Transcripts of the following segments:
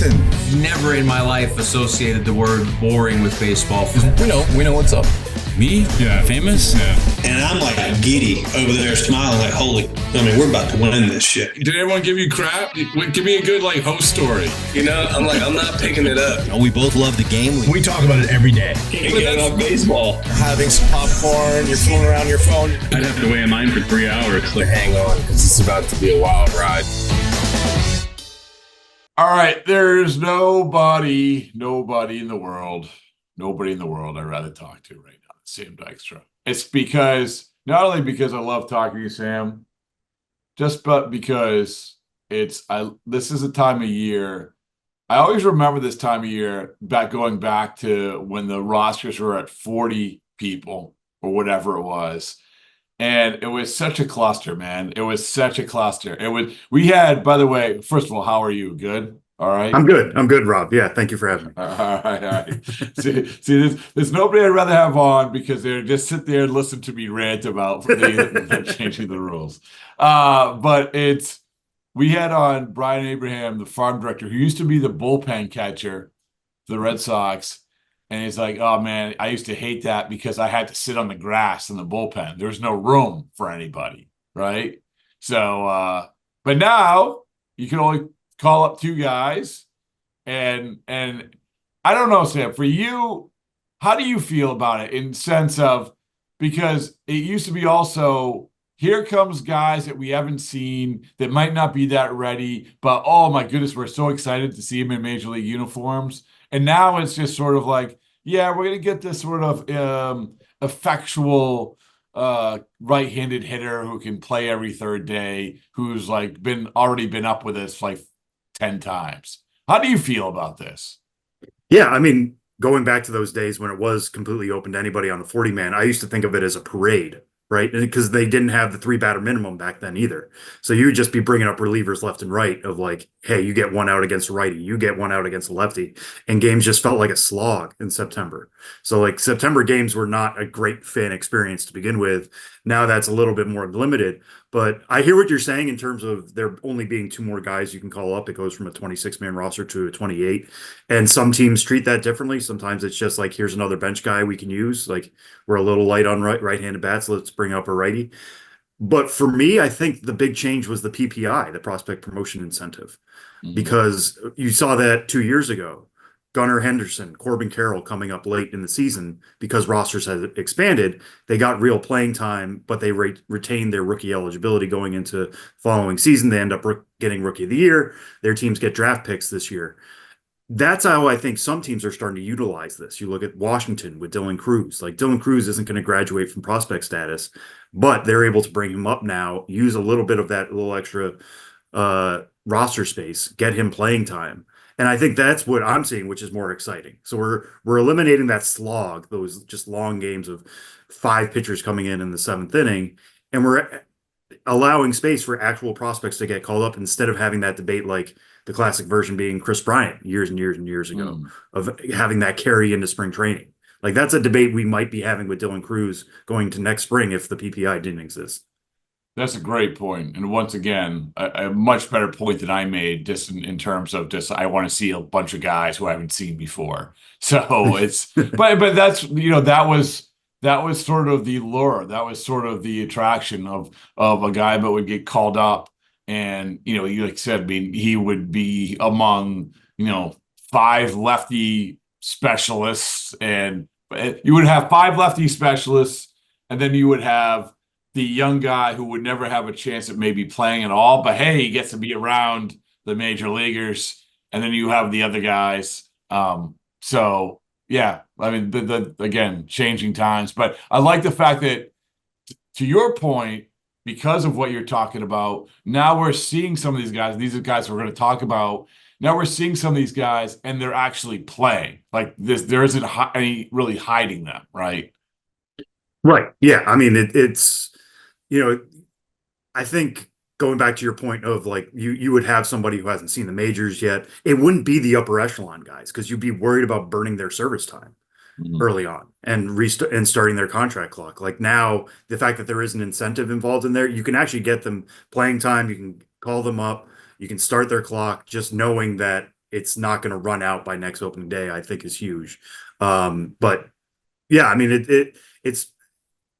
listen. Never in my life associated the word boring with baseball. We know what's up. Me? Yeah. Famous? Yeah. And I'm like giddy over there smiling like, we're about to win this shit. Did everyone give you crap? Give me a good host story. I'm not picking it up. We both love the game. We talk about it every day. Getting on baseball. Having some popcorn, you're fooling around your phone. I'd have to wait in line for 3 hours. Hang on, because it's about to be a wild ride. All right, there's nobody in the world I'd rather talk to right now than Sam Dykstra. It's because, not only because I love talking to Sam, but because this is a time of year. I always remember this time of year going back to when the rosters were at 40 people or whatever it was. And it was such a cluster, man. It was such a cluster. We had, by the way, first of all, how are you? Good? All right. I'm good, Rob. Yeah, thank you for having me. All right. See, there's nobody I'd rather have on because they just sit there and listen to me rant about changing the rules. But we had on Brian Abraham, the farm director, who used to be the bullpen catcher for the Red Sox. And he's like, oh, man, I used to hate that because I had to sit on the grass in the bullpen. There's no room for anybody, right? So, but now you can only call up two guys. And I don't know, Sam, for you, how do you feel about it in sense of, because it used to be also, here comes guys that we haven't seen that might not be that ready, but oh my goodness, we're so excited to see them in Major League uniforms. And now it's just sort of like, yeah, we're going to get this sort of effectual right-handed hitter who can play every third day, who's already been up with us 10 times. How do you feel about this? Yeah, going back to those days when it was completely open to anybody on the 40-man, I used to think of it as a parade, right? Because they didn't have the 3-batter minimum back then either. So you would just be bringing up relievers left and right of hey, you get one out against a righty, you get one out against a lefty. And games just felt like a slog in September. So September games were not a great fan experience to begin with. Now that's a little bit more limited. But I hear what you're saying in terms of there only being 2 more guys you can call up. It goes from a 26-man roster to a 28. And some teams treat that differently. Sometimes it's just here's another bench guy we can use. We're a little light on right-handed bats. Let's bring up a righty. But for me, I think the big change was the PPI, the prospect promotion incentive, because you saw that 2 years ago. Gunnar Henderson, Corbin Carroll coming up late in the season because rosters had expanded. They got real playing time, but they retained their rookie eligibility going into following season. They end up getting Rookie of the Year. Their teams get draft picks this year. That's how I think some teams are starting to utilize this. You look at Washington with Dylan Cruz. Dylan Cruz isn't going to graduate from prospect status, but they're able to bring him up now, use a little bit of that little extra roster space, get him playing time. And I think that's what I'm seeing, which is more exciting. So we're eliminating that slog, those just long games of 5 pitchers coming in the 7th inning, and we're allowing space for actual prospects to get called up instead of having that debate the classic version being Chris Bryant years and years and years ago of having that carry into spring training. That's a debate we might be having with Dylan Cruz going to next spring if the PPI didn't exist. That's a great point. And once again, a much better point than I made just in terms of I want to see a bunch of guys who I haven't seen before. So it's, but that's, that was sort of the lure. That was sort of the attraction of a guy that would get called up. And, like I said, he would be among, 5 lefty specialists, and you would have 5 lefty specialists. And then you would have the young guy who would never have a chance at maybe playing at all, but hey, he gets to be around the major leaguers. And then you have the other guys. So yeah, again, changing times, but I like the fact that, to your point, because of what you're talking about, now we're seeing some of these guys. These are guys we're going to talk about. Now we're seeing some of these guys and they're actually playing there isn't any really hiding them. Right. Right. Yeah. It's, I think going back to your point of you would have somebody who hasn't seen the majors yet. It wouldn't be the upper echelon guys because you'd be worried about burning their service time early on and starting their contract clock. Now, the fact that there is an incentive involved in there, you can actually get them playing time. You can call them up. You can start their clock just knowing that it's not going to run out by next opening day, I think is huge. But yeah, I mean, it's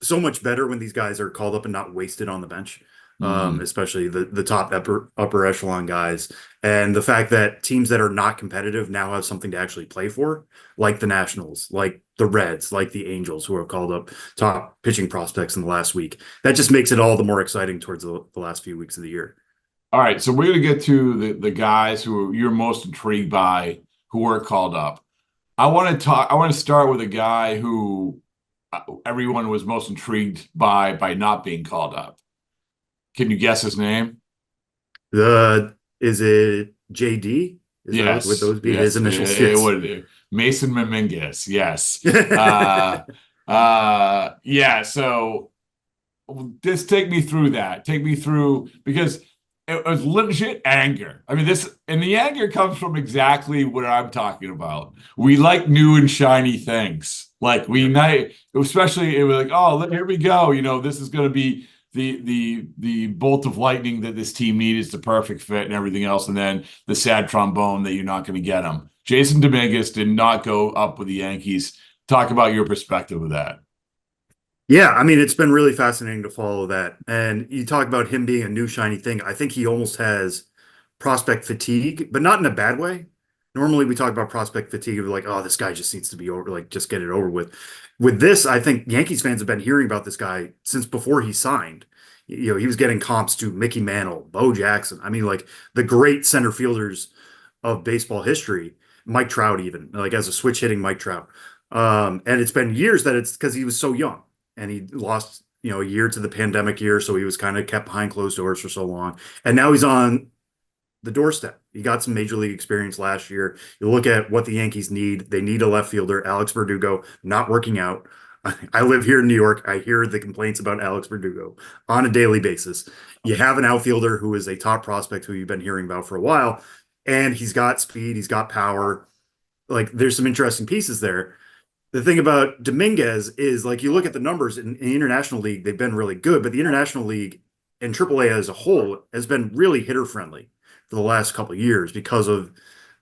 so much better when these guys are called up and not wasted on the bench. Especially the top upper echelon guys, and the fact that teams that are not competitive now have something to actually play for, like the Nationals, like the Reds, like the Angels, who have called up top pitching prospects in the last week. That just makes it all the more exciting towards the last few weeks of the year. All right, so we're going to get to the guys who you're most intrigued by who were called up. I want to start with a guy who everyone was most intrigued by not being called up. Can you guess his name? Is it JD? Yes. Would those be yes, his initials? It would do. Mason Dominguez. Yes. Yeah. So just take me through that. Take me through, because it was legit anger. I mean, the anger comes from exactly what I'm talking about. We like new and shiny things. Like especially it was like, oh, here we go. This is going to be the bolt of lightning that this team needs, the perfect fit and everything else, and then the sad trombone that you're not going to get him. Jason Dominguez did not go up with the Yankees. Talk about your perspective of that. Yeah, I mean, it's been really fascinating to follow that. And you talk about him being a new shiny thing. I think he almost has prospect fatigue, but not in a bad way. Normally we talk about prospect fatigue of like, oh, this guy just needs to be over, like just get it over with. With this, I think Yankees fans have been hearing about this guy since before he signed. He was getting comps to Mickey Mantle, Bo Jackson. I mean, like the great center fielders of baseball history, Mike Trout, even like as a switch hitting Mike Trout. And it's been years that it's because he was so young and he lost, a year to the pandemic year. So he was kind of kept behind closed doors for so long. And now he's on the doorstep. He got some major league experience last year. You look at what the Yankees need. They need a left fielder. Alex Verdugo not working out. I live here in New York. I hear the complaints about Alex Verdugo on a daily basis. You have an outfielder who is a top prospect who you've been hearing about for a while, and he's got speed. He's got power. Like there's some interesting pieces there. The thing about Dominguez is like you look at the numbers in the International League, they've been really good, but the International League and AAA as a whole has been really hitter friendly for the last couple of years because of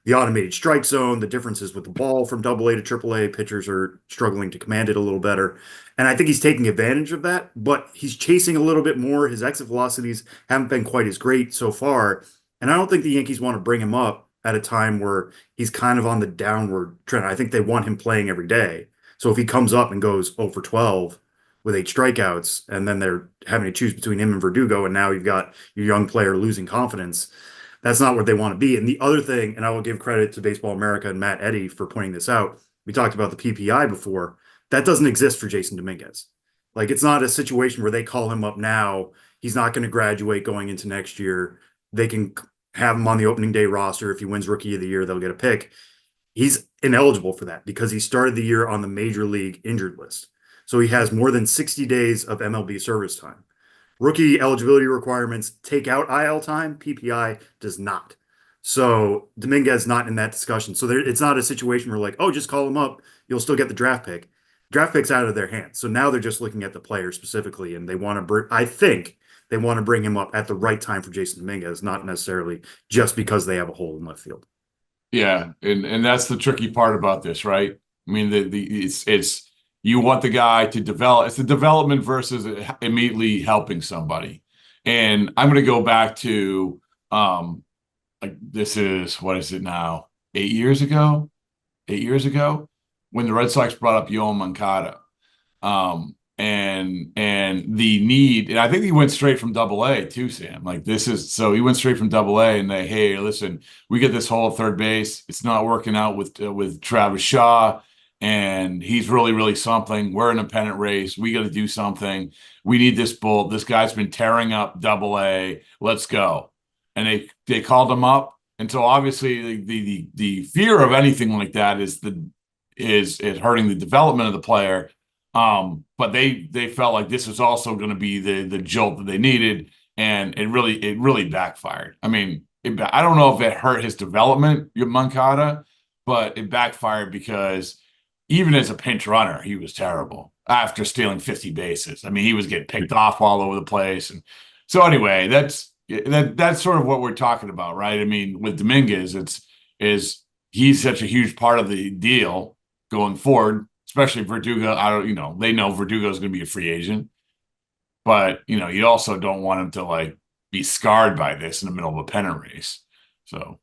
the automated strike zone, the differences with the ball from AA to AAA. Pitchers are struggling to command it a little better. And I think he's taking advantage of that, but he's chasing a little bit more. His exit velocities haven't been quite as great so far. And I don't think the Yankees want to bring him up at a time where he's kind of on the downward trend. I think they want him playing every day. So if he comes up and goes 0 for 12 with 8 strikeouts, and then they're having to choose between him and Verdugo, and now you've got your young player losing confidence, that's not where they want to be. And the other thing, and I will give credit to Baseball America and Matt Eddy for pointing this out, we talked about the PPI before. That doesn't exist for Jason Dominguez. Like, it's not a situation where they call him up now. He's not going to graduate going into next year. They can have him on the opening day roster. If he wins Rookie of the Year, they'll get a pick. He's ineligible for that because he started the year on the Major League injured list. So he has more than 60 days of MLB service time. Rookie eligibility requirements take out IL time. PPI does not. So Dominguez not in that discussion. So it's not a situation where like, oh, just call him up. You'll still get the draft pick. Draft pick's out of their hands. So now they're just looking at the player specifically, and they want to I think they want to bring him up at the right time for Jason Dominguez, not necessarily just because they have a hole in left field. Yeah, and that's the tricky part about this, right? I mean, it's you want the guy to develop. It's the development versus immediately helping somebody. And I'm going to go back to like this is what is it now? 8 years ago, when the Red Sox brought up Yoan Moncada, and the need, and I think he went straight from AA too, Sam. Like he went straight from AA, and hey, listen, we get this hole at third base. It's not working out with Travis Shaw, and he's really, really something. We're in a pennant race. We got to do something. We need this bull. This guy's been tearing up AA. Let's go. And they called him up, and so obviously the fear of anything like that is hurting the development of the player. But they felt like this was also going to be the jolt that they needed, and it really backfired. I mean, I don't know if it hurt his development, Moncada, but it backfired because even as a pinch runner, he was terrible after stealing 50 bases. I mean, he was getting picked off all over the place, and so anyway, that's sort of what we're talking about, right? I mean, with Dominguez, is he's such a huge part of the deal going forward, especially Verdugo. They know Verdugo is going to be a free agent, but you also don't want him to like be scarred by this in the middle of a pennant race. So,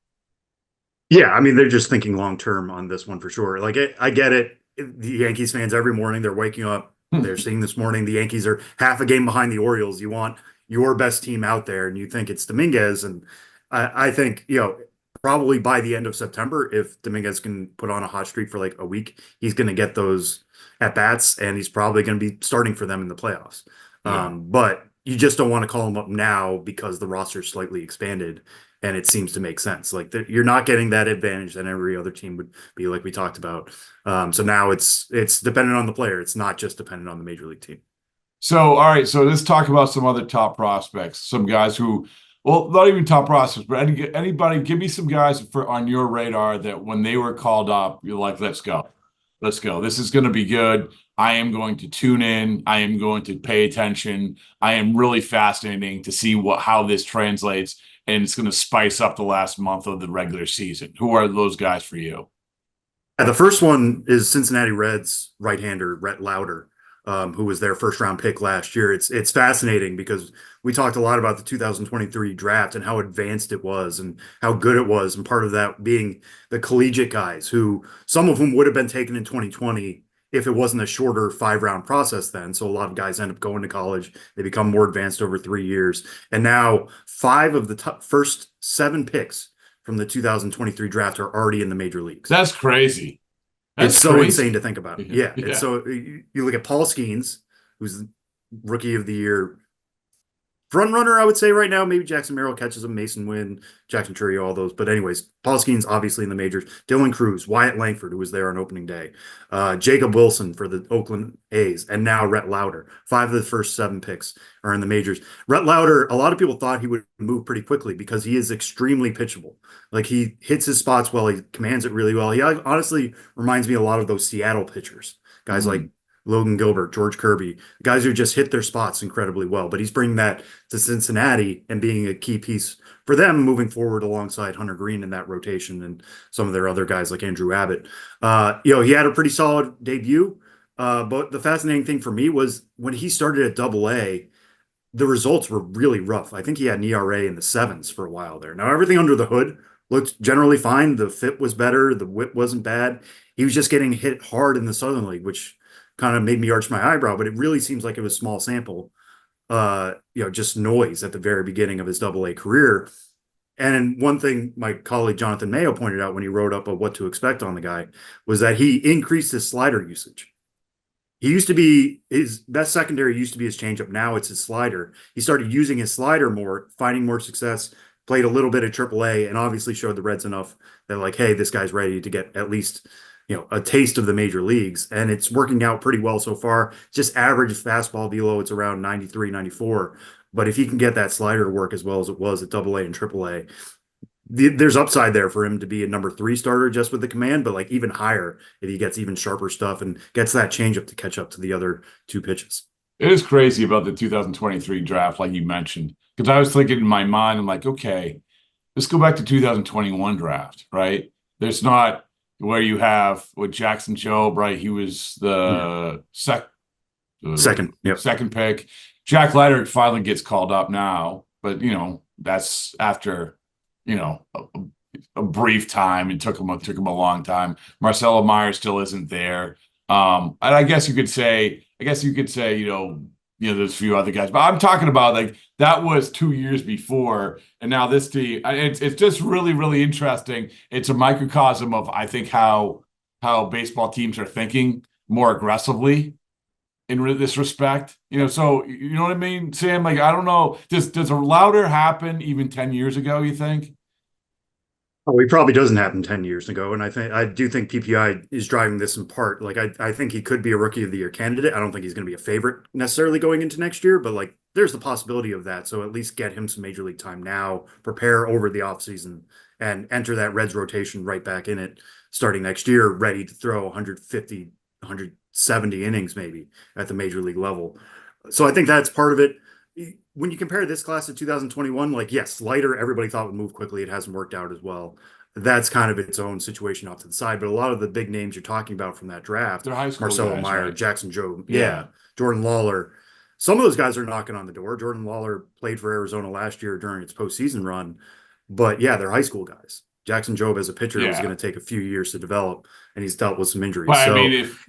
yeah, I mean, they're just thinking long term on this one for sure. Like, I get it. The Yankees fans every morning, they're waking up, they're seeing this morning the Yankees are half a game behind the Orioles. You want your best team out there, and you think it's Dominguez. And I think, probably by the end of September, if Dominguez can put on a hot streak for like a week, he's going to get those at bats, and he's probably going to be starting for them in the playoffs. Yeah. But you just don't want to call him up now because the roster's slightly expanded and it seems to make sense. Like you're not getting that advantage that every other team would be, like we talked about. So now it's dependent on the player. It's not just dependent on the major league team. So, all right. So let's talk about some other top prospects, some guys who, well, not even top prospects, but anybody, give me some guys on your radar that when they were called up, you're like, let's go. Let's go. This is going to be good. I am going to tune in. I am going to pay attention. I am really fascinating to see how this translates, and it's going to spice up the last month of the regular season. Who are those guys for you? The first one is Cincinnati Reds right-hander Rhett Lauder, who was their first-round pick last year. It's fascinating because we talked a lot about the 2023 draft and how advanced it was and how good it was, and part of that being the collegiate guys, who some of whom would have been taken in 2020 if it wasn't a shorter 5-round process then. So a lot of guys end up going to college. They become more advanced over 3 years. And now 5 of the first 7 picks from the 2023 draft are already in the major leagues. That's crazy. It's so insane to think about. Yeah. Yeah. So you look at Paul Skeens, who's rookie of the year front runner, I would say right now. Maybe Jackson Merrill catches him, Mason Wynn, Jackson Churio, all those. But anyways, Paul Skeens obviously in the majors. Dylan Cruz, Wyatt Langford, who was there on opening day, Jacob Wilson for the Oakland A's, and now Rhett Lauder. 5 of the first 7 picks are in the majors. Rhett Lauder, a lot of people thought he would move pretty quickly because he is extremely pitchable. Like, he hits his spots well, he commands it really well. He honestly reminds me a lot of those Seattle pitchers, guys like Logan Gilbert, George Kirby, guys who just hit their spots incredibly well. But he's bringing that to Cincinnati and being a key piece for them moving forward alongside Hunter Green in that rotation and some of their other guys like Andrew Abbott. He had a pretty solid debut. But the fascinating thing for me was when he started at Double-A, the results were really rough. I think he had an ERA in the 7s for a while there. Now, everything under the hood looked generally fine. The fit was better. The whip wasn't bad. He was just getting hit hard in the Southern League, which kind of made me arch my eyebrow, but it really seems like it was small sample, just noise at the very beginning of his Double-A career. And one thing my colleague Jonathan Mayo pointed out when he wrote up of what to expect on the guy was that he increased his slider usage. His best secondary used to be his changeup. Now it's his slider. He started using his slider more, finding more success, played a little bit at AAA, and obviously showed the Reds enough that, like, hey, this guy's ready to get at least a taste of the major leagues, and it's working out pretty well so far. Just average fastball velo, it's around 93, 94. But if he can get that slider to work as well as it was at Double-A and AAA, there's upside there for him to be a number 3 starter just with the command, but like even higher if he gets even sharper stuff and gets that changeup to catch up to the other 2 pitches. It is crazy about the 2023 draft, like you mentioned, because I was thinking in my mind, I'm like, okay, let's go back to 2021 draft, right? There's not where you have with Jackson Jobe, right? He was the second pick. Jack Leiter finally gets called up now, but that's after a brief time. It took him a long time. Marcelo Meyer still isn't there. And I guess you could say, there's a few other guys, but I'm talking about like that was 2 years before, and now this team. It's just really, really interesting. It's a microcosm of, I think, how baseball teams are thinking more aggressively in this respect. So you know what I mean, Sam? Like, I don't know. Does a Lauder happen even 10 years ago? You think? Oh, he probably doesn't happen 10 years ago. And I do think PPI is driving this in part. Like, I think he could be a rookie of the year candidate. I don't think he's going to be a favorite necessarily going into next year, but like there's the possibility of that. So at least get him some major league time now, prepare over the offseason, and enter that Reds rotation right back in it starting next year, ready to throw 150, 170 innings maybe at the major league level. So I think that's part of it. When you compare this class to 2021, like, yes, Leiter, everybody thought would move quickly. It hasn't worked out as well. that's kind of its own situation off to the side. But a lot of the big names you're talking about from that draft, They're high school Marcelo guys, Meyer, right? Jackson Jobe, Yeah. Jordan Lawler, some of those guys are knocking on the door. Jordan Lawler played for Arizona last year during its postseason run, but yeah, they're high school guys. Jackson Jobe as a pitcher is Yeah. going to take a few years to develop, and he's dealt with some injuries. But I So mean, if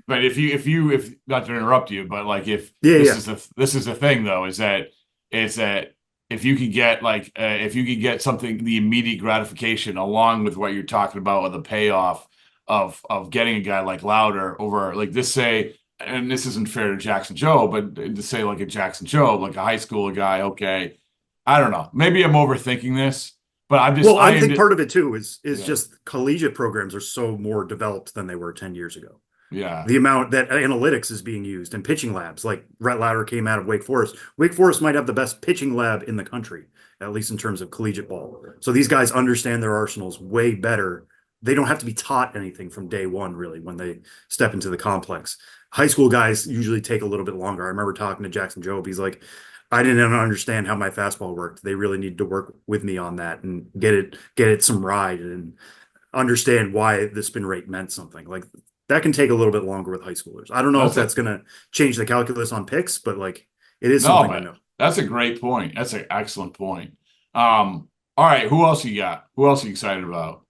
not to interrupt you, but like if Yeah, this is the thing though, is that if you can get if you can get something, the immediate gratification along with what you're talking about with the payoff of getting a guy like Louder over like this, say, and this isn't fair to Jackson Joe, but to say like a Jackson Joe, like a high school guy, okay, I don't know, maybe I'm overthinking this, but I think part of it too is Yeah. just collegiate programs are so more developed than they were 10 years ago. Yeah. The amount that analytics is being used and pitching labs, like Rhett Lauder came out of Wake Forest. Wake Forest might have the best pitching lab in the country, at least in terms of collegiate ball. So these guys understand their arsenals way better. They don't have to be taught anything from day one, really, when they step into the complex. High school guys usually take a little bit longer. I remember talking to Jackson Jobe. He's like, I didn't understand how my fastball worked. They really need to work with me on that and get it some ride and understand why the spin rate meant something. Like that can take a little bit longer with high schoolers. I don't know if that's going to change the calculus on picks, but like it is something I know. That's a great point. That's an excellent point. All right, who else you got? Who else are you excited about?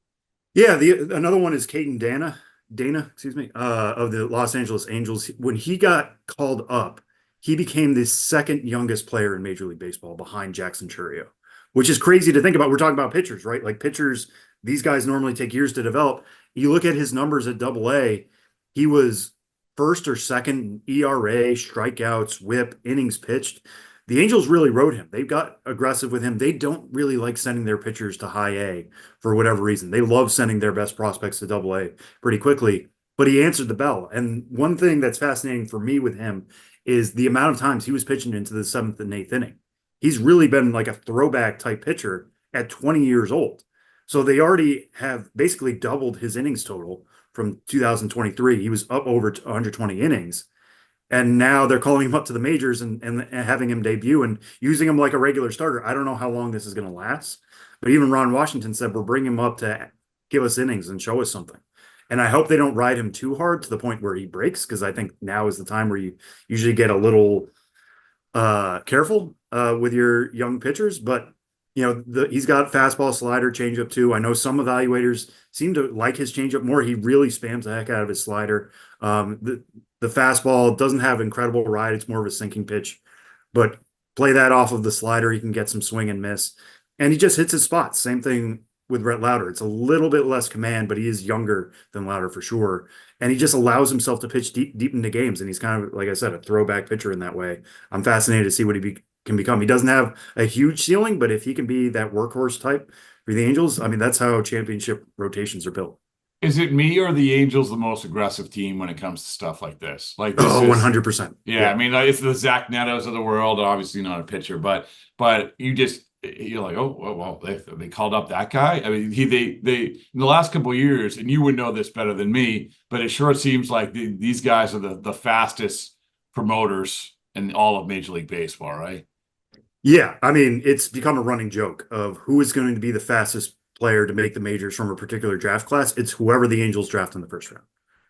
Yeah, another one is Caden Dana, excuse me, of the Los Angeles Angels. When he got called up, he became the second youngest player in Major League Baseball behind Jackson Chourio, which is crazy to think about. We're talking about pitchers, right? Like pitchers, these guys normally take years to develop. You look at his numbers at Double-A, he was first or second in ERA, strikeouts, WHIP, innings pitched. The Angels really rode him. They got aggressive with him. They don't really like sending their pitchers to high A for whatever reason. They love sending their best prospects to Double-A pretty quickly, but he answered the bell. And one thing that's fascinating for me with him is the amount of times he was pitching into the 7th and 8th inning. He's really been like a throwback type pitcher at 20 years old. So they already have basically doubled his innings total from 2023. He was up over 120 innings. And now they're calling him up to the majors and having him debut and using him like a regular starter. I don't know how long this is going to last. But even Ron Washington said, we're bringing him up to give us innings and show us something. And I hope they don't ride him too hard to the point where he breaks, because I think now is the time where you usually get a little careful with your young pitchers. But, you know, he's got fastball, slider, changeup too. I know some evaluators seem to like his changeup more. He really spams the heck out of his slider. The fastball doesn't have incredible ride. It's more of a sinking pitch. But play that off of the slider, he can get some swing and miss. And he just hits his spots. Same thing with Rhett Lauder. It's a little bit less command, but he is younger than Lauder for sure. And he just allows himself to pitch deep into games. And he's kind of, like I said, a throwback pitcher in that way. I'm fascinated to see what he can become. He doesn't have a huge ceiling, but if he can be that workhorse type for the Angels, I mean, that's how championship rotations are built. Is it me or the Angels the most aggressive team when it comes to stuff like this? Like this 100%. Yeah, I mean, it's the Zach Nettos of the world. Obviously not a pitcher, but you're like, oh well, they called up that guy. I mean, they in the last couple of years, and you would know this better than me, but it sure seems like these guys are the fastest promoters in all of Major League Baseball, right? Yeah, I mean, it's become a running joke of who is going to be the fastest player to make the majors from a particular draft class. It's whoever the Angels draft in the first round.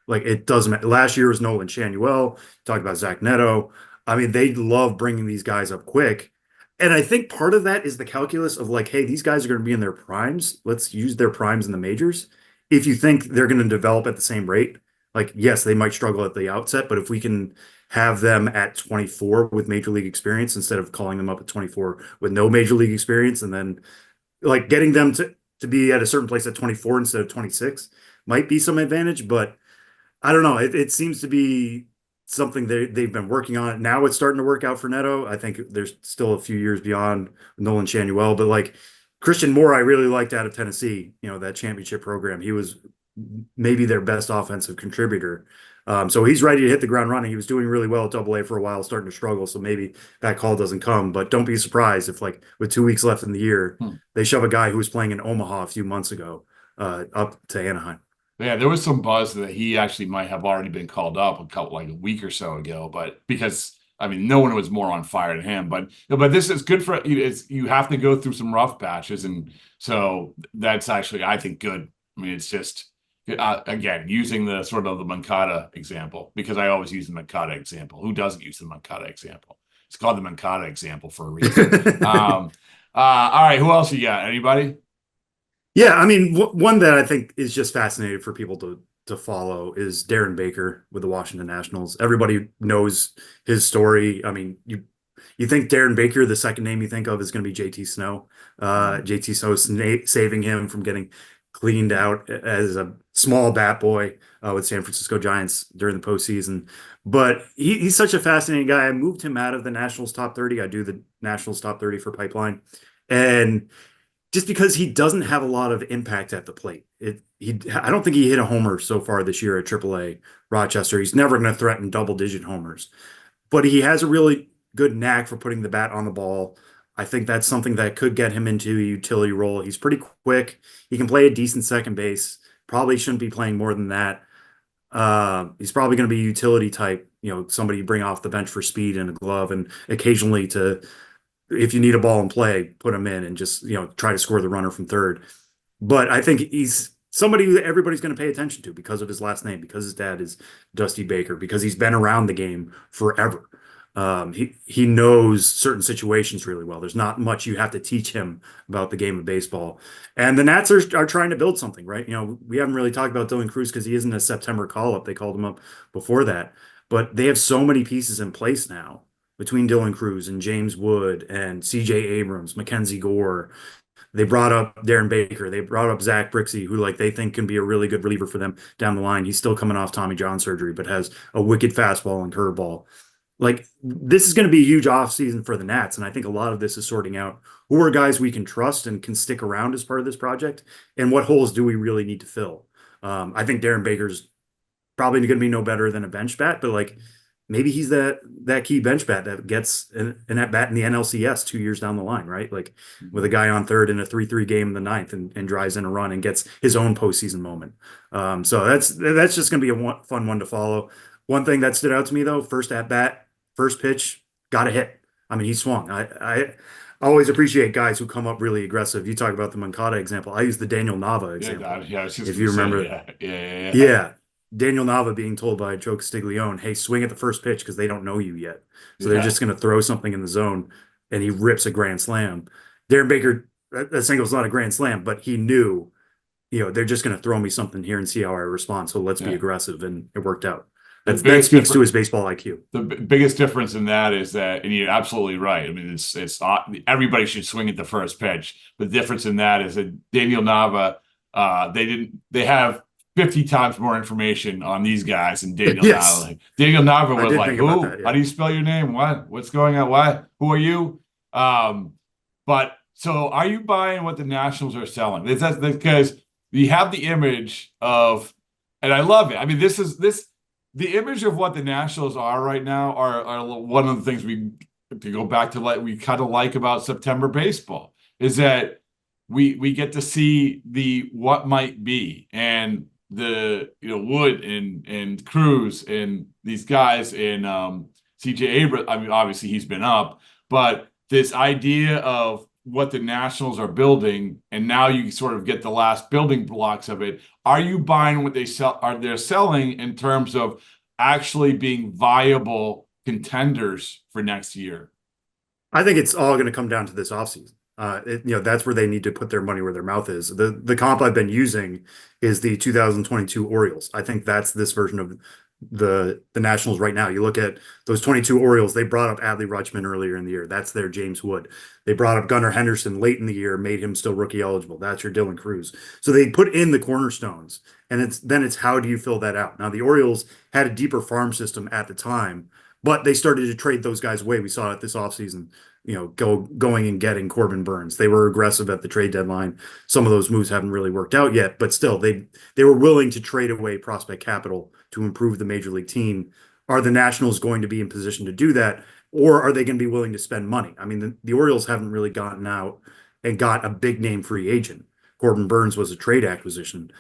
Like, it doesn't matter. Last year was Nolan Shanuel. Talked about Zach Neto. I mean, they love bringing these guys up quick. And I think part of that is the calculus of like, hey, these guys are going to be in their primes. Let's use their primes in the majors. If you think they're going to develop at the same rate, like, yes, they might struggle at the outset, but if we can have them at 24 with major league experience instead of calling them up at 24 with no major league experience, and then like getting them to be at a certain place at 24 instead of 26 might be some advantage. But I don't know. It seems to be something they've been working on. Now it's starting to work out for Neto. I think there's still a few years beyond Nolan Shanuel, but like Christian Moore, I really liked out of Tennessee, you know, that championship program. He was maybe their best offensive contributor. So he's ready to hit the ground running. He was doing really well at Double-A for a while, starting to struggle. So maybe that call doesn't come, but don't be surprised if like with 2 weeks left in the year, they shove a guy who was playing in Omaha a few months ago up to Anaheim. Yeah, there was some buzz that he actually might have already been called up a week or so ago, but because I mean, no one was more on fire than him, but this is good for you have to go through some rough patches, and so that's actually, I think, good. I mean, it's just again using the sort of the Mancada example, because I always use the Mancada example. Who doesn't use the Mancada example? It's called the Mancada example for a reason. All right, who else you got? Anybody? Yeah, I mean, one that I think is just fascinating for people to follow is Darren Baker with the Washington Nationals. Everybody knows his story. I mean, you think Darren Baker, the second name you think of is going to be JT Snow. JT Snow saving him from getting cleaned out as a small bat boy with San Francisco Giants during the postseason. But he's such a fascinating guy. I moved him out of the Nationals top 30. I do the Nationals top 30 for Pipeline. And just because he doesn't have a lot of impact at the plate. I don't think he hit a homer so far this year at AAA Rochester. He's never going to threaten double-digit homers. But he has a really good knack for putting the bat on the ball. I think that's something that could get him into a utility role. He's pretty quick. He can play a decent second base. Probably shouldn't be playing more than that. He's probably going to be a utility type, somebody you bring off the bench for speed and a glove, and occasionally if you need a ball in play, put him in and just, try to score the runner from third. But I think he's somebody that everybody's going to pay attention to because of his last name, because his dad is Dusty Baker, because he's been around the game forever. He knows certain situations really well. There's not much you have to teach him about the game of baseball. And the Nats are trying to build something, right? We haven't really talked about Dylan Cruz because he isn't a September call-up. They called him up before that. But they have so many pieces in place now between Dylan Cruz and James Wood and C.J. Abrams, Mackenzie Gore. They brought up Darren Baker. They brought up Zach Brixey, who they think can be a really good reliever for them down the line. He's still coming off Tommy John surgery, but has a wicked fastball and curveball. This is going to be a huge offseason for the Nats, and I think a lot of this is sorting out who are guys we can trust and can stick around as part of this project, and what holes do we really need to fill. I think Darren Baker's probably going to be no better than a bench bat, but maybe he's that key bench bat that gets an at bat in the NLCS 2 years down the line, right? With a guy on third in a 3-3 game in the ninth and drives in a run and gets his own postseason moment. So that's just going to be a fun one to follow. One thing that stood out to me though, first at bat, first pitch, got a hit. I mean, he swung. I always appreciate guys who come up really aggressive. You talk about the Mancada example. I use the Daniel Nava example. Yeah, if you remember. Yeah. Daniel Nava being told by Joe Castiglione, hey, swing at the first pitch because they don't know you yet. So they're just going to throw something in the zone, and he rips a grand slam. Darren Baker, that single's not a grand slam, but he knew, they're just going to throw me something here and see how I respond. So let's be aggressive, and it worked out. That speaks to his baseball IQ. The biggest difference in that is that, and you're absolutely right. I mean, it's everybody should swing at the first pitch. The difference in that is that Daniel Nava, they have 50 times more information on these guys than Daniel Nava. Daniel Nava was like, who? That, yeah. How do you spell your name? What? What's going on? Why? Who are you? But so are you buying what the Nationals are selling? That's because you have the image of, and I love it. I mean, the image of what the Nationals are right now are one of the things to go back to we kind of like about September baseball is that we get to see the what might be, and the Wood and Cruz and these guys and C.J. Abrams. I mean, obviously he's been up, but this idea of what the Nationals are building, and now you sort of get the last building blocks of it. Are you buying what they're selling in terms of actually being viable contenders for next year? I think it's all going to come down to this offseason. That's where they need to put their money where their mouth is. The comp I've been using is the 2022 Orioles. I think that's this version of the Nationals right now. You look at those 22 Orioles, they brought up Adley Rutschman earlier in the year. That's their James Wood. They brought up Gunnar Henderson late in the year, made him still rookie eligible. That's your Dylan Cruz. So they put in the cornerstones, and it's how do you fill that out? Now, the Orioles had a deeper farm system at the time, but they started to trade those guys away. We saw it this offseason, going and getting Corbin Burns. They were aggressive at the trade deadline. Some of those moves haven't really worked out yet, but still, they were willing to trade away prospect capital to improve the major league team. Are the Nationals going to be in position to do that, or are they going to be willing to spend money? I mean, the Orioles haven't really gotten out and got a big name free agent. Corbin Burns was a trade acquisition.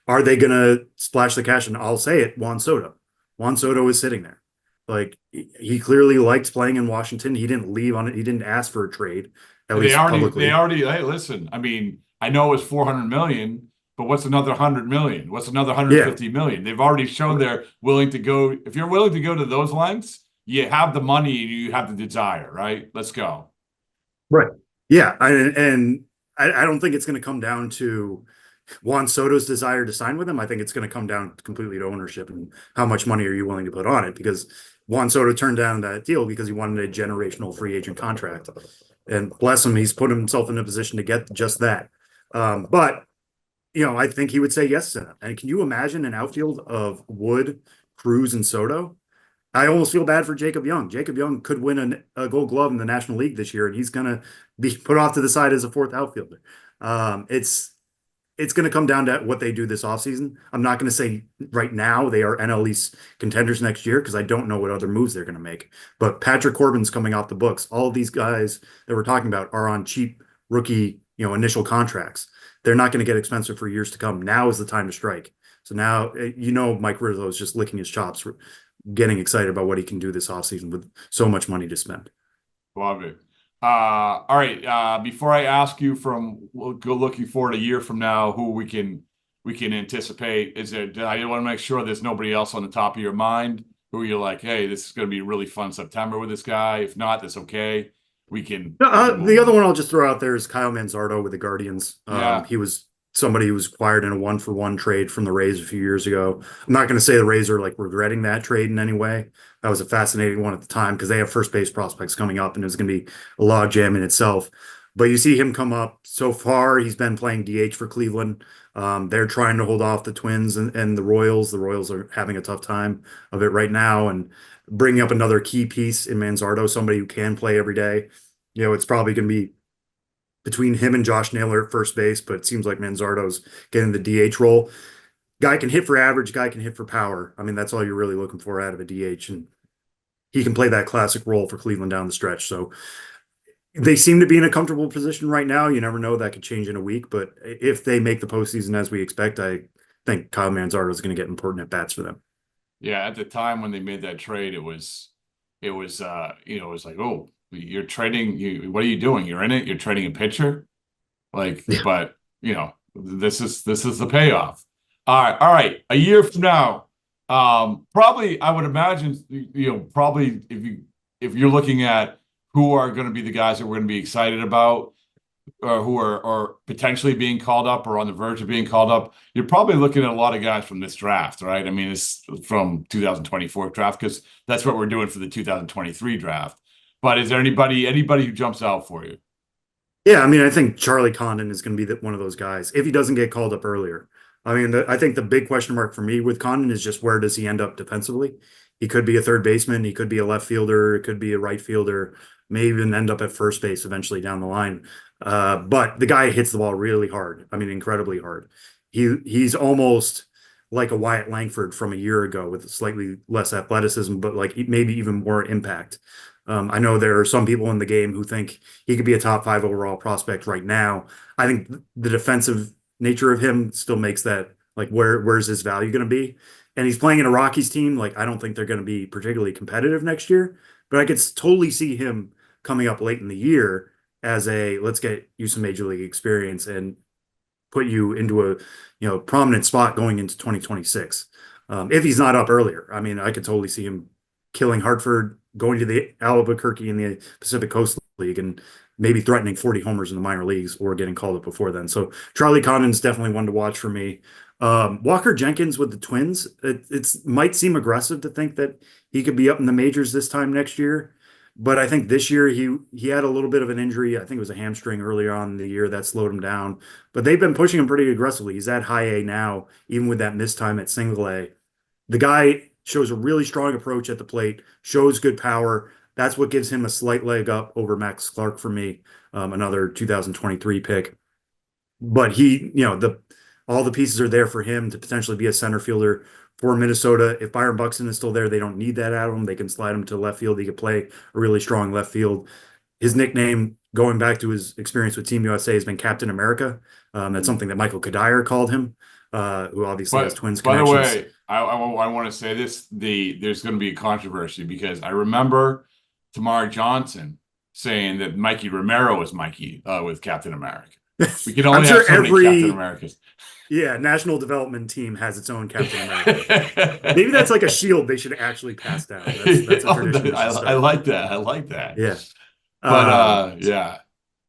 Are they going to splash the cash? And I'll say it, Juan Soto. Juan Soto is sitting there. Like he clearly liked playing in Washington. He didn't leave on it. He didn't ask for a trade, at least publicly. They already, hey, listen, I mean, I know it's 400 million, but what's another 100 million? What's another 150 million? They've already shown they're willing to go. If you're willing to go to those lengths, you have the money and you have the desire, right? Let's go. Right. Yeah. I don't think it's going to come down to Juan Soto's desire to sign with him. I think it's going to come down completely to ownership and how much money are you willing to put on it, because Juan Soto turned down that deal because he wanted a generational free agent contract. And bless him, he's put himself in a position to get just that. But, I think he would say yes to that. And can you imagine an outfield of Wood, Cruz, and Soto? I almost feel bad for Jacob Young. Jacob Young could win a Gold Glove in the National League this year, and he's going to be put off to the side as a fourth outfielder. It's going to come down to what they do this offseason. I'm not going to say right now they are NL East contenders next year because I don't know what other moves they're going to make. But Patrick Corbin's coming off the books. All of these guys that we're talking about are on cheap rookie, initial contracts. They're not going to get expensive for years to come. Now is the time to strike. So now, Mike Rizzo is just licking his chops, getting excited about what he can do this offseason with so much money to spend. Love it. All right. Before I ask you we'll go looking forward a year from now, who we can anticipate, I want to make sure there's nobody else on the top of your mind who you're like, hey, this is going to be a really fun September with this guy. If not, that's okay. We can. The other one I'll just throw out there is Kyle Manzardo with the Guardians. Yeah. He was somebody who was acquired in a 1-for-1 trade from the Rays a few years ago. I'm not going to say the Rays are like regretting that trade in any way. That was a fascinating one at the time because they have first base prospects coming up and it was going to be a log jam in itself. But you see him come up so far. He's been playing DH for Cleveland. They're trying to hold off the Twins and the Royals. The Royals are having a tough time of it right now. And bringing up another key piece in Manzardo, somebody who can play every day. It's probably going to be between him and Josh Naylor at first base, but it seems like Manzardo's getting the DH role. Guy can hit for average, guy can hit for power. I mean, that's all you're really looking for out of a DH. And he can play that classic role for Cleveland down the stretch. So they seem to be in a comfortable position right now. You never know, that could change in a week. But if they make the postseason as we expect, I think Kyle Manzardo is going to get important at bats for them. Yeah, at the time when they made that trade, it was like, oh, you're trading. What are you doing? You're in it. You're trading a pitcher, But this is the payoff. All right. A year from now, probably I would imagine, probably if you're looking at who are going to be the guys that we're going to be excited about, or who are potentially being called up or on the verge of being called up, you're probably looking at a lot of guys from this draft, right? I mean, it's from 2024 draft because that's what we're doing for the 2023 draft. But is there anybody who jumps out for you? Yeah, I mean, I think Charlie Condon is going to be one of those guys if he doesn't get called up earlier. I mean, I think the big question mark for me with Condon is just where does he end up defensively? He could be a third baseman. He could be a left fielder. It could be a right fielder. May even end up at first base eventually down the line. But the guy hits the ball really hard. I mean, incredibly hard. He's almost like a Wyatt Langford from a year ago with slightly less athleticism, but like maybe even more impact. I know there are some people in the game who think he could be a top 5 overall prospect right now. I think the defensive nature of him still makes that like where's his value going to be? And he's playing in a Rockies team. Like I don't think they're going to be particularly competitive next year, but I could totally see him coming up late in the year as let's get you some major league experience and put you into a prominent spot going into 2026. If he's not up earlier, I mean, I could totally see him killing Hartford, going to the Albuquerque in the Pacific Coast League, and maybe threatening 40 homers in the minor leagues or getting called up before then. So Charlie Condon's definitely one to watch for me. Walker Jenkins with the Twins, it might seem aggressive to think that he could be up in the majors this time next year. But I think this year he had a little bit of an injury. I think it was a hamstring earlier on in the year that slowed him down. But they've been pushing him pretty aggressively. He's at high A now, even with that missed time at single A. The guy shows a really strong approach at the plate, shows good power. That's what gives him a slight leg up over Max Clark for me, another 2023 pick. But all the pieces are there for him to potentially be a center fielder for Minnesota. If Byron Buxton is still there, they don't need that out of him. They can slide him to left field. He could play a really strong left field. His nickname, going back to his experience with Team USA, has been Captain America. That's something that Michael Kadire called him, who obviously has Twins connections. I want to say this, there's going to be a controversy because I remember Tamar Johnson saying that Mikey Romero was Mikey with Captain America. We can only have so many Captain Americas. Yeah, national development team has its own Captain America. Maybe that's like a shield they should actually pass down. That's a tradition. I like that. I like that. Yeah. But yeah.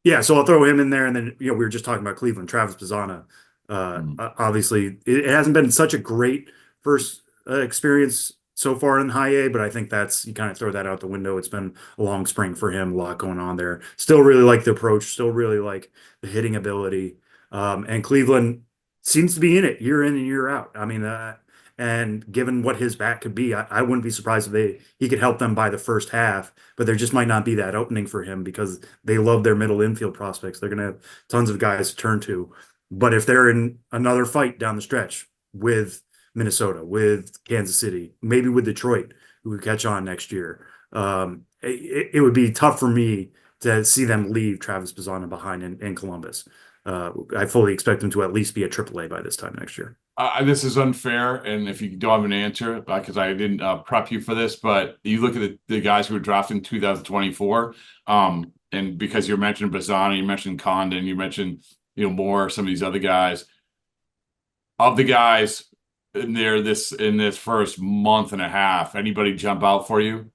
Yeah, so I'll throw him in there, and then we were just talking about Cleveland, Travis Pizzana. Obviously, it hasn't been such a great first experience so far in high A, but I think you kind of throw that out the window. It's been a long spring for him, a lot going on there. Still really like the approach, still really like the hitting ability, and Cleveland seems to be in it year in and year out. I mean, and given what his bat could be, I wouldn't be surprised if he could help them by the first half, but there just might not be that opening for him because they love their middle infield prospects. They're going to have tons of guys to turn to. But if they're in another fight down the stretch with Minnesota, with Kansas City, maybe with Detroit, who could catch on next year, it would be tough for me to see them leave Travis Pizzana behind in Columbus. I fully expect them to at least be a AAA by this time next year. This is unfair, and if you don't have an answer, because I didn't prep you for this, but you look at the guys who were drafted in 2024, and because you mentioned Bazzana, you mentioned Condon, you mentioned Moore, some of these other guys. Of the guys in there, this first month and a half, anybody jump out for you?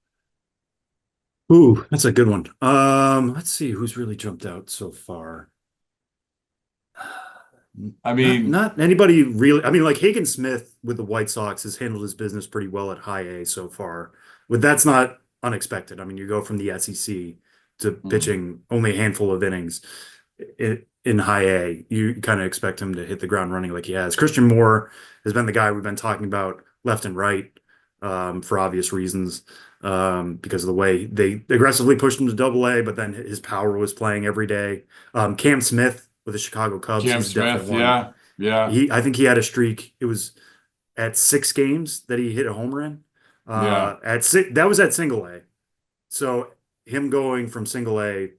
Ooh, that's a good one. Let's see who's really jumped out so far. I mean, not anybody really. I mean, like Hagen Smith with the White Sox has handled his business pretty well at high A so far. But that's not unexpected. I mean, you go from the SEC to pitching only a handful of innings in high A. You kind of expect him to hit the ground running like he has. Christian Moore has been the guy we've been talking about left and right for obvious reasons because of the way they aggressively pushed him to Double A, but then his power was playing every day. Cam Smith with the Chicago Cubs. Cam Smith, yeah. I think he had a streak. It was at 6 games that he hit a home run. That was at Single A. So him going from Single A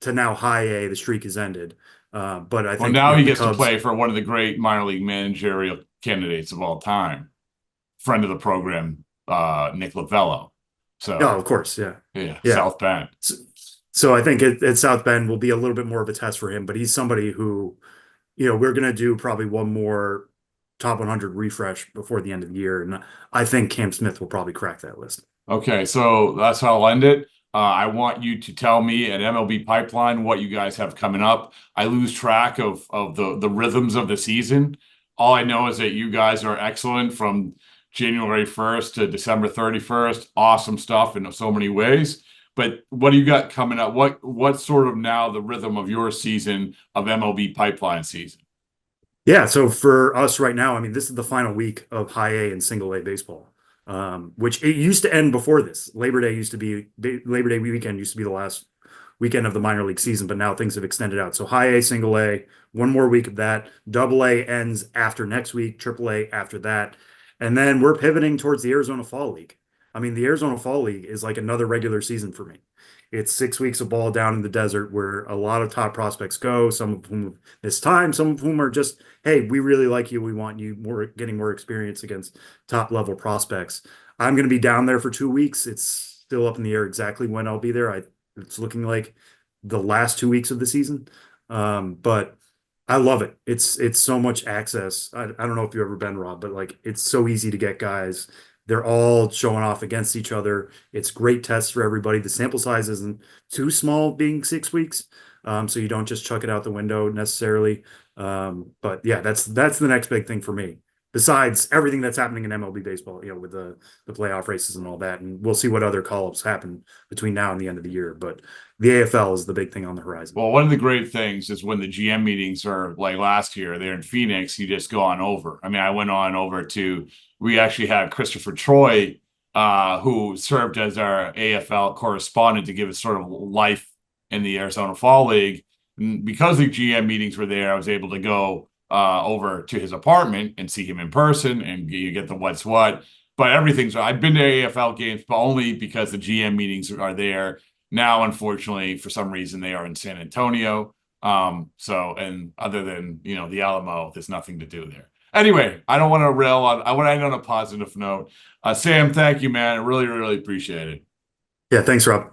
to now High A, the streak has ended. But I think now he gets to play for one of the great minor league managerial candidates of all time, friend of the program, Nick Lovello. So, of course, yeah, South Bend. So I think at South Bend will be a little bit more of a test for him, but he's somebody who, we're going to do probably one more top 100 refresh before the end of the year. And I think Cam Smith will probably crack that list. Okay. So that's how I'll end it. I want you to tell me at MLB Pipeline what you guys have coming up. I lose track of the rhythms of the season. All I know is that you guys are excellent from January 1st to December 31st. Awesome stuff in so many ways. But what do you got coming up? What's sort of now the rhythm of your season of MLB Pipeline season? Yeah, so for us right now, I mean, this is the final week of High A and Single A baseball, which it used to end before this. Labor Day weekend used to be the last weekend of the minor league season, but now things have extended out. So High A, Single A, one more week of that. Double A ends after next week, Triple A after that. And then we're pivoting towards the Arizona Fall League. I mean, the Arizona Fall League is like another regular season for me. It's 6 weeks of ball down in the desert where a lot of top prospects go, some of whom miss time, some of whom are just, hey, we really like you. We want you getting more experience against top level prospects. I'm going to be down there for 2 weeks. It's still up in the air exactly when I'll be there. It's looking like the last 2 weeks of the season. But I love it. It's so much access. I don't know if you've ever been, Rob, but like it's so easy to get guys. They're all showing off against each other. It's great tests for everybody. The sample size isn't too small being 6 weeks. So you don't just chuck it out the window necessarily. But yeah, that's the next big thing for me. Besides everything that's happening in MLB baseball, with the playoff races and all that. And we'll see what other call-ups happen between now and the end of the year. But the AFL is the big thing on the horizon. Well, one of the great things is when the GM meetings are like last year, they're in Phoenix, you just go on over. I mean, I went on over we actually had Christopher Troy, who served as our AFL correspondent to give us sort of life in the Arizona Fall League. And because the GM meetings were there, I was able to go over to his apartment and see him in person, and you get the what's what. But I've been to AFL games, but only because the GM meetings are there. Now, unfortunately, for some reason, they are in San Antonio. And other than, the Alamo, there's nothing to do there. Anyway, I don't want to rail on. I want to end on a positive note. Sam, thank you, man. I really, really appreciate it. Yeah, thanks, Rob.